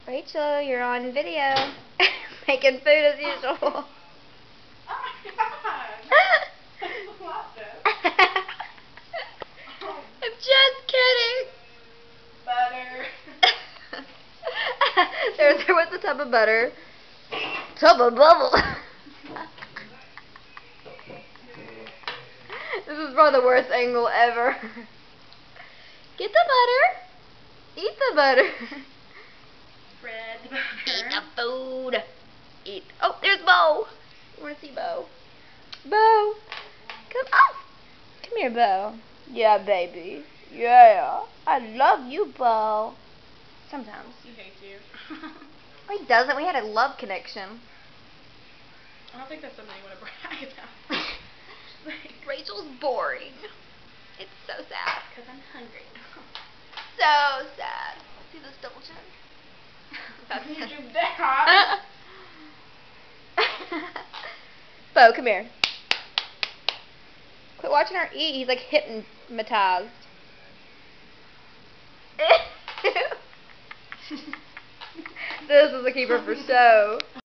Rachel, you're on video. Making food as usual. Oh my god! I'm just kidding. Butter. there was a tub of butter. Tub of bubble. This is probably the worst angle ever. Get the butter. Eat the butter. Spread the butter. Eat the food. Eat. Oh, there's Bo. You want to see Bo? Bo. Come on. Come here, Bo. Yeah, baby. Yeah. I love you, Bo. Sometimes. He hates you. Oh, he doesn't. We had a love connection. I don't think that's something you want to brag about. Rachel's boring. It's so sad. Because I'm hungry. So sad. See this double chin? You do that. Bo, come here. Quit watching her eat. He's like hypnotized. This is a keeper for show.